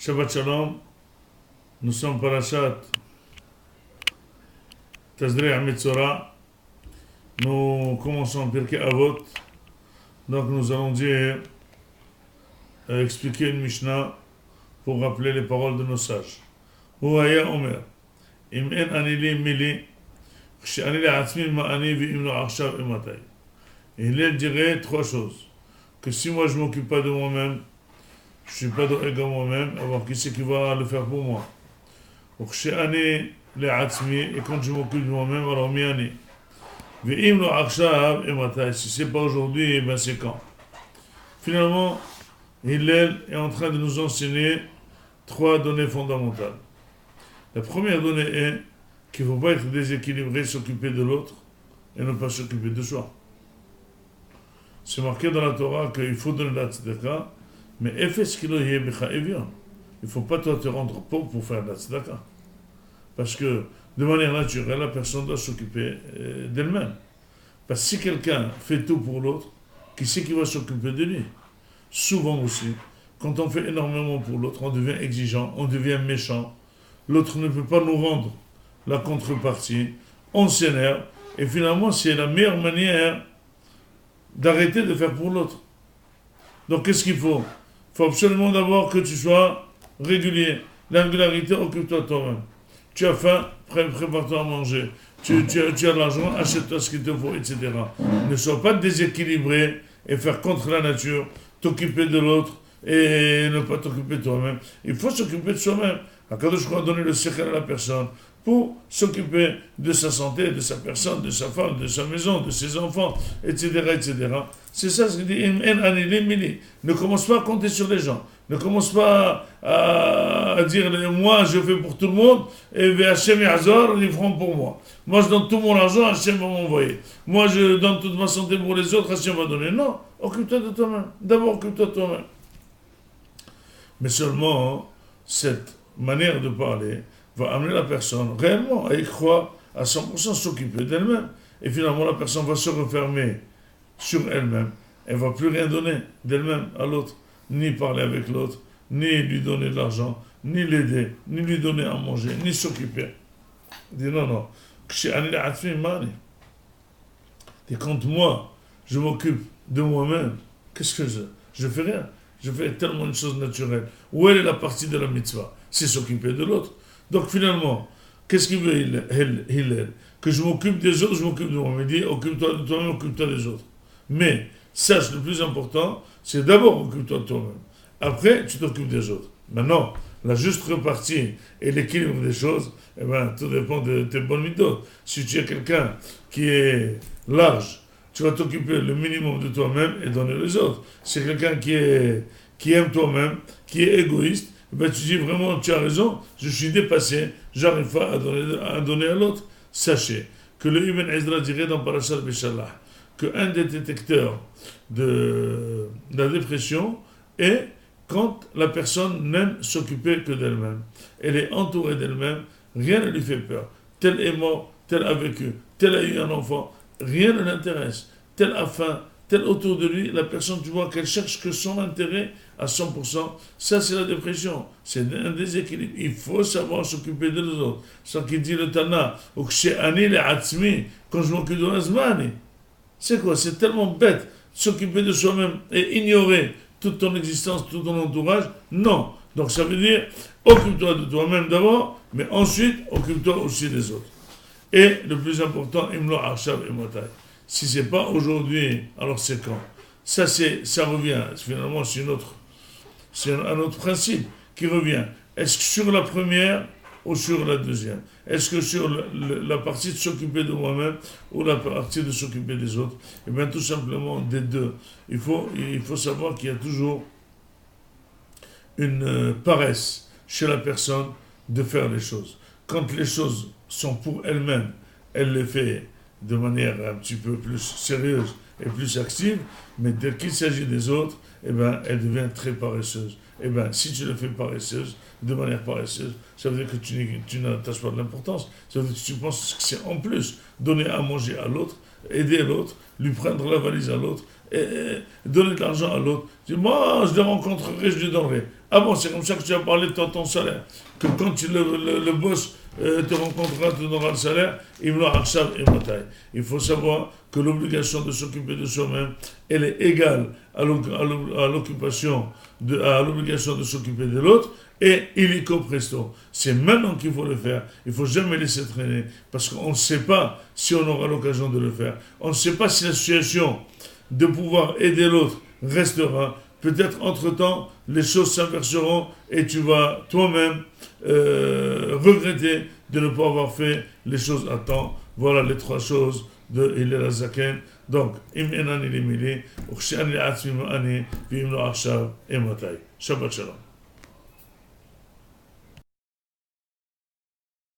Shabbat Shalom, nous sommes parashat Tazriah Metzora. Nous commençons Pirkei Avot. Donc nous allons dire, expliquer une Mishnah pour rappeler les paroles de nos sages. Ouaya Omer, Im en anili mili, K'sh'ani le'atzmi ma'ani v'im lo arshav ematay. Il dirait trois choses. Que si moi je ne m'occupe pas de moi-même, je ne suis pas d'orgue à moi-même, alors qui c'est qui va le faire pour moi? Et quand je m'occupe de moi-même, alors miani. Si c'est pas aujourd'hui, ben c'est quand? Finalement, Hillel est en train de nous enseigner trois données fondamentales. La première donnée est qu'il ne faut pas être déséquilibré, s'occuper de l'autre et ne pas s'occuper de soi. C'est marqué dans la Torah qu'il faut donner la tzedaka, mais il ne faut pas toi te rendre pauvre pour faire la tzedaka. Parce que de manière naturelle, la personne doit s'occuper d'elle-même. Parce que si quelqu'un fait tout pour l'autre, qui c'est qui va s'occuper de lui? Souvent aussi, quand on fait énormément pour l'autre, on devient exigeant, on devient méchant. L'autre ne peut pas nous rendre la contrepartie, on s'énerve, et finalement c'est la meilleure manière d'arrêter de faire pour l'autre. Donc qu'est-ce qu'il faut? Il faut absolument d'abord que tu sois régulier. L'angularité, occupe-toi toi-même. Tu as faim, prépare-toi à manger. Tu as de l'argent, achète-toi ce qu'il te faut, etc. Ne sois pas déséquilibré et faire contre la nature, t'occuper de l'autre et ne pas t'occuper de toi-même. Il faut s'occuper de soi-même. Akadosh a donné le secret à la personne pour s'occuper de sa santé, de sa personne, de sa femme, de sa maison, de ses enfants, etc. etc. C'est ça ce qu'il dit. Ne commence pas à compter sur les gens. Ne commence pas à dire moi je fais pour tout le monde et Hachem et Hazor ils feront pour moi. Moi je donne tout mon argent, Hachem va m'envoyer. Moi je donne toute ma santé pour les autres, Hachem va donner. Non, occupe-toi de toi-même. D'abord occupe-toi de toi-même. Mais seulement cette manière de parler va amener la personne réellement à y croire, à 100% s'occuper d'elle-même. Et finalement la personne va se refermer sur elle-même. Elle ne va plus rien donner d'elle-même à l'autre. Ni parler avec l'autre, ni lui donner de l'argent, ni l'aider, ni lui donner à manger, ni s'occuper. Il dit non. Et quand moi, je m'occupe de moi-même, qu'est-ce que je fais rien. Je fais tellement une chose naturelle. Où est la partie de la mitzvah? C'est s'occuper de l'autre. Donc finalement, qu'est-ce qu'il veut Hillel? Que je m'occupe des autres, je m'occupe de moi. Il dit, occupe-toi de toi-même, occupe-toi des autres. Mais, sache, le plus important, c'est d'abord occupe-toi de toi-même. Après, tu t'occupes des autres. Maintenant, la juste repartie et l'équilibre des choses, tout dépend de tes bonnes méthodes. Si tu es quelqu'un qui est large, tu vas t'occuper le minimum de toi-même et donner les autres. Si c'est quelqu'un qui aime toi-même, qui est égoïste, tu dis vraiment, tu as raison, je suis dépassé, j'arrive pas à donner à l'autre. Sachez que le Ibn Ezra dirait dans Parashat Beshalach qu'un des détecteurs de la dépression est quand la personne n'aime s'occuper que d'elle-même. Elle est entourée d'elle-même, rien ne lui fait peur. Tel est mort, tel a vécu, tel a eu un enfant, rien ne l'intéresse. Tel a faim, tel autour de lui, la personne, tu vois qu'elle cherche que son intérêt à 100%. Ça, c'est la dépression. C'est un déséquilibre. Il faut savoir s'occuper de nous autres. C'est ce qu'il dit le Tana. Quand je m'occupe de l'azmani. C'est quoi? C'est tellement bête. S'occuper de soi-même et ignorer toute ton existence, tout ton entourage. Non. Donc ça veut dire, occupe-toi de toi-même d'abord, mais ensuite, occupe-toi aussi des autres. Et le plus important, imlo arshav emotai. Si c'est pas aujourd'hui, alors c'est quand? Ça revient. Finalement, c'est un autre principe qui revient. Est-ce que sur la première ou sur la deuxième? Est-ce que sur la partie de s'occuper de moi-même ou la partie de s'occuper des autres? Eh bien, tout simplement des deux. Il faut savoir qu'il y a toujours une paresse chez la personne de faire les choses. Quand les choses sont pour elle-même, elle les fait de manière un petit peu plus sérieuse et plus active, mais dès qu'il s'agit des autres, elle devient très paresseuse. Si tu le fais paresseuse, de manière paresseuse, ça veut dire que tu n'attaches pas de l'importance. Ça veut dire que tu penses que c'est en plus donner à manger à l'autre, aider l'autre, lui prendre la valise à l'autre, et donner de l'argent à l'autre. Tu dis, moi, je le rencontrerai, je lui donnerai. Ah bon, c'est comme ça que tu as parlé de ton salaire. Que quand le boss te rencontrera, te donnera le salaire, il faut savoir que l'obligation de s'occuper de soi-même, elle est égale à l'obligation de s'occuper de l'autre, et illico presto. C'est maintenant qu'il faut le faire. Il ne faut jamais laisser traîner, parce qu'on ne sait pas si on aura l'occasion de le faire. On ne sait pas si la situation de pouvoir aider l'autre restera. Peut-être entre-temps, les choses s'inverseront et tu vas toi-même regretter de ne pas avoir fait les choses à temps. Voilà les 3 choses de Hillel HaZaken. Donc, im enani limili, ukhshani atzmi ma'ani, v'im lo achshav, et matai. Shabbat shalom.